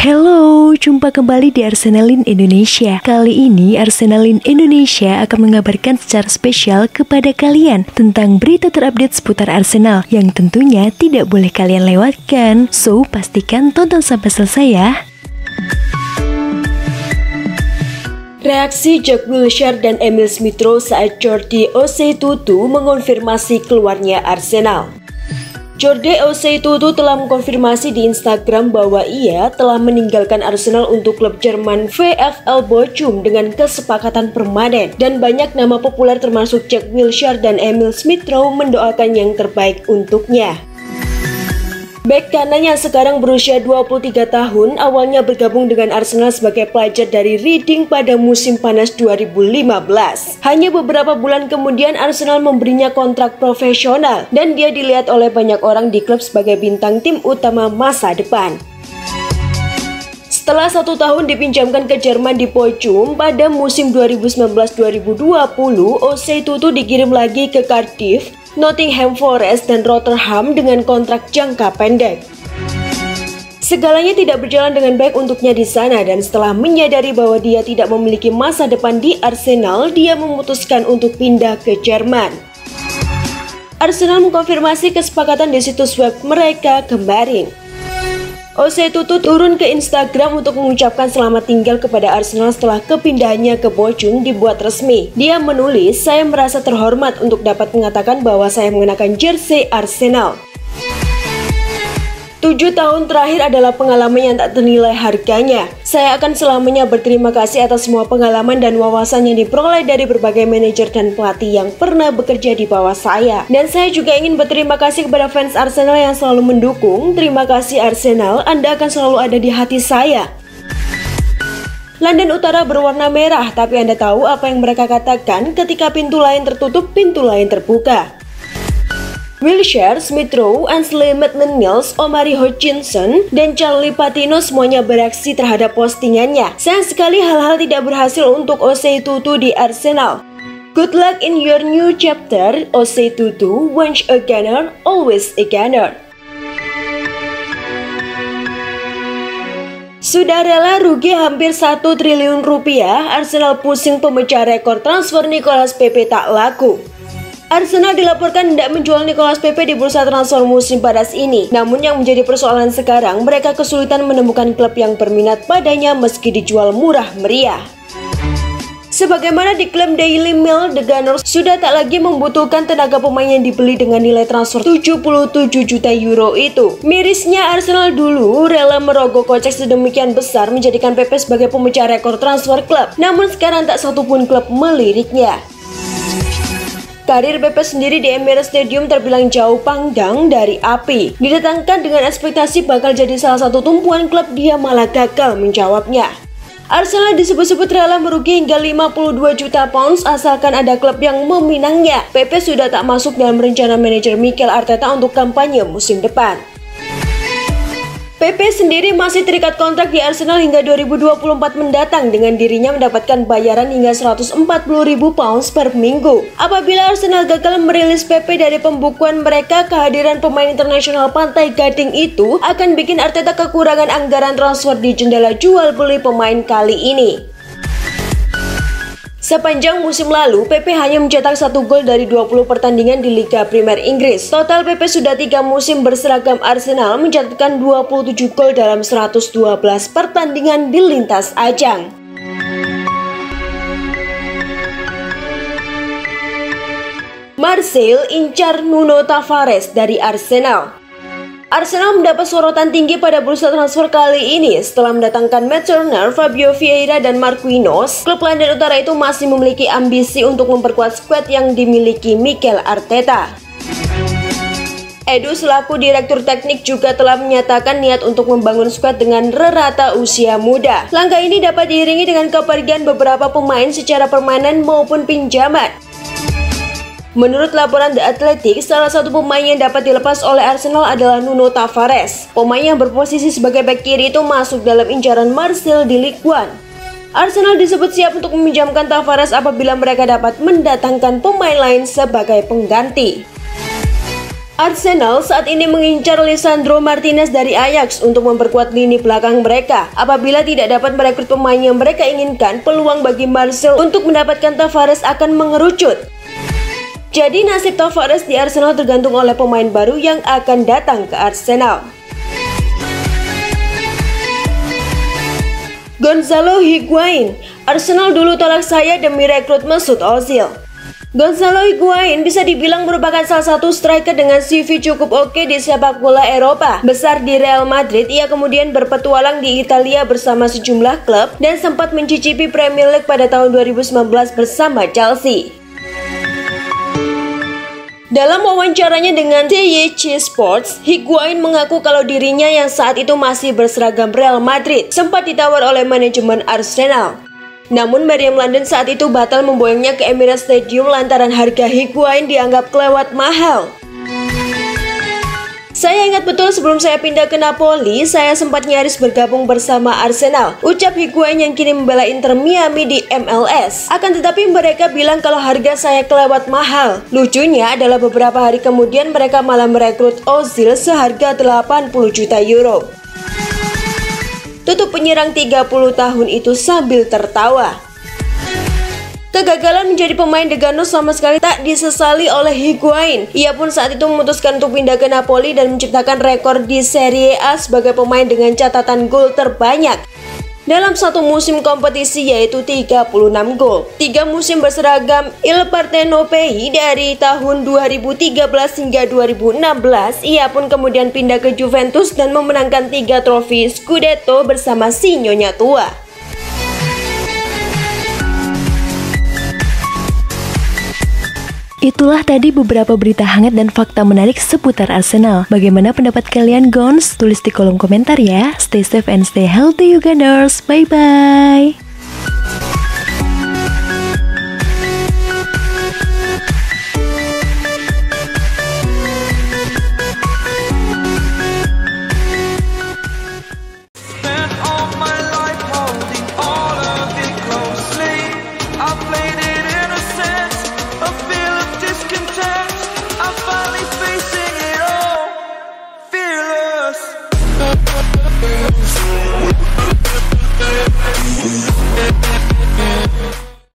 Halo, jumpa kembali di Arsenalin Indonesia. Kali ini Arsenalin Indonesia akan mengabarkan secara spesial kepada kalian tentang berita terupdate seputar Arsenal yang tentunya tidak boleh kalian lewatkan. So, pastikan tonton sampai selesai ya. Reaksi Jack Wilshere dan Emil Smith-Rowe saat Jordi Osei-Tutu mengonfirmasi keluarnya Arsenal. Jordi Osei-Tutu telah mengkonfirmasi di Instagram bahwa ia telah meninggalkan Arsenal untuk klub Jerman VfL Bochum dengan kesepakatan permanen, dan banyak nama populer termasuk Jack Wilshere dan Emil Smith-Rowe mendoakan yang terbaik untuknya. Bek kanan yang sekarang berusia 23 tahun awalnya bergabung dengan Arsenal sebagai pelajar dari Reading pada musim panas 2015. Hanya beberapa bulan kemudian Arsenal memberinya kontrak profesional dan dia dilihat oleh banyak orang di klub sebagai bintang tim utama masa depan. Setelah 1 tahun dipinjamkan ke Jerman di Bochum, pada musim 2019-2020 Osei-Tutu dikirim lagi ke Cardiff, Nottingham Forest, dan Rotherham dengan kontrak jangka pendek. Segalanya tidak berjalan dengan baik untuknya di sana, dan setelah menyadari bahwa dia tidak memiliki masa depan di Arsenal, dia memutuskan untuk pindah ke Jerman. Arsenal mengkonfirmasi kesepakatan di situs web mereka kemarin. Osei-Tutu turun ke Instagram untuk mengucapkan selamat tinggal kepada Arsenal setelah kepindahannya ke Bochum dibuat resmi. Dia menulis, "Saya merasa terhormat untuk dapat mengatakan bahwa saya mengenakan jersey Arsenal. 7 tahun terakhir adalah pengalaman yang tak ternilai harganya. Saya akan selamanya berterima kasih atas semua pengalaman dan wawasan yang diperoleh dari berbagai manajer dan pelatih yang pernah bekerja di bawah saya. Dan saya juga ingin berterima kasih kepada fans Arsenal yang selalu mendukung. Terima kasih Arsenal, Anda akan selalu ada di hati saya." London Utara berwarna merah, tapi Anda tahu apa yang mereka katakan ketika pintu lain tertutup, pintu lain terbuka. Wilshere, Smith-Rowe, Ainsley Maitland-Niles, Omari Hutchinson, dan Charlie Patino semuanya bereaksi terhadap postingannya. Sayang sekali hal-hal tidak berhasil untuk Osei-Tutu di Arsenal. Good luck in your new chapter, Osei-Tutu. Once a Gunner, always a Gunner. Sudah rela rugi hampir 1 triliun rupiah, Arsenal pusing pemecah rekor transfer Nicolas Pepe tak laku. Arsenal dilaporkan tidak menjual Nicolas Pepe di bursa transfer musim panas ini. Namun yang menjadi persoalan sekarang, mereka kesulitan menemukan klub yang berminat padanya meski dijual murah meriah. Sebagaimana diklaim Daily Mail, The Gunners sudah tak lagi membutuhkan tenaga pemain yang dibeli dengan nilai transfer 77 juta euro itu. Mirisnya Arsenal dulu rela merogoh kocek sedemikian besar menjadikan Pepe sebagai pemecah rekor transfer klub. Namun sekarang tak satupun klub meliriknya. Karir Pepe sendiri di Emirates Stadium terbilang jauh panggang dari api. Didatangkan dengan ekspektasi bakal jadi salah satu tumpuan klub, dia malah gagal menjawabnya. Arsenal disebut-sebut rela merugi hingga 52 juta pounds asalkan ada klub yang meminangnya. Pepe sudah tak masuk dalam rencana manajer Mikel Arteta untuk kampanye musim depan. Pepe sendiri masih terikat kontrak di Arsenal hingga 2024 mendatang, dengan dirinya mendapatkan bayaran hingga 140.000 pounds per minggu. Apabila Arsenal gagal merilis Pepe dari pembukuan mereka, kehadiran pemain internasional Pantai Gading itu akan bikin Arteta kekurangan anggaran transfer di jendela jual beli pemain kali ini. Sepanjang musim lalu, Pepe hanya mencetak 1 gol dari 20 pertandingan di Liga Primer Inggris. Total Pepe sudah 3 musim berseragam Arsenal mencatatkan 27 gol dalam 112 pertandingan di lintas ajang. Marseille incar Nuno Tavares dari Arsenal. Arsenal mendapat sorotan tinggi pada bursa transfer kali ini setelah mendatangkan Matt Turner, Fabio Vieira, dan Marquinhos. Klub London Utara itu masih memiliki ambisi untuk memperkuat skuad yang dimiliki Mikel Arteta. Edu selaku direktur teknik juga telah menyatakan niat untuk membangun skuad dengan rata usia muda. Langkah ini dapat diiringi dengan kepergian beberapa pemain secara permanen maupun pinjaman. Menurut laporan The Athletic, salah satu pemain yang dapat dilepas oleh Arsenal adalah Nuno Tavares. Pemain yang berposisi sebagai bek kiri itu masuk dalam incaran Marseille di Ligue 1. Arsenal disebut siap untuk meminjamkan Tavares apabila mereka dapat mendatangkan pemain lain sebagai pengganti. Arsenal saat ini mengincar Lisandro Martinez dari Ajax untuk memperkuat lini belakang mereka. Apabila tidak dapat merekrut pemain yang mereka inginkan, peluang bagi Marcel untuk mendapatkan Tavares akan mengerucut. Jadi nasib Tavares di Arsenal tergantung oleh pemain baru yang akan datang ke Arsenal. Gonzalo Higuain, Arsenal dulu tolak saya demi rekrut Mesut Ozil. Gonzalo Higuain bisa dibilang merupakan salah satu striker dengan CV cukup oke di sepak bola Eropa. Besar di Real Madrid, ia kemudian berpetualang di Italia bersama sejumlah klub dan sempat mencicipi Premier League pada tahun 2019 bersama Chelsea. Dalam wawancaranya dengan TYC Sports, Higuain mengaku kalau dirinya yang saat itu masih berseragam Real Madrid sempat ditawar oleh manajemen Arsenal. Namun Meriam London saat itu batal memboyongnya ke Emirates Stadium lantaran harga Higuain dianggap kelewat mahal. Saya ingat betul sebelum saya pindah ke Napoli, saya sempat nyaris bergabung bersama Arsenal, ucap Higuain yang kini membela Inter Miami di MLS. Akan tetapi mereka bilang kalau harga saya kelewat mahal. Lucunya adalah beberapa hari kemudian mereka malah merekrut Ozil seharga 80 juta euro. Tutup penyerang 30 tahun itu sambil tertawa. Kegagalan menjadi pemain The Gunners sama sekali tak disesali oleh Higuain. Ia pun saat itu memutuskan untuk pindah ke Napoli dan menciptakan rekor di Serie A sebagai pemain dengan catatan gol terbanyak dalam satu musim kompetisi, yaitu 36 gol. 3 musim berseragam Il Partenopei dari tahun 2013 hingga 2016, ia pun kemudian pindah ke Juventus dan memenangkan 3 trofi Scudetto bersama si Nyonya tua. Itulah tadi beberapa berita hangat dan fakta menarik seputar Arsenal. Bagaimana pendapat kalian, Gons? Tulis di kolom komentar ya. Stay safe and stay healthy, you Gunners. Bye-bye.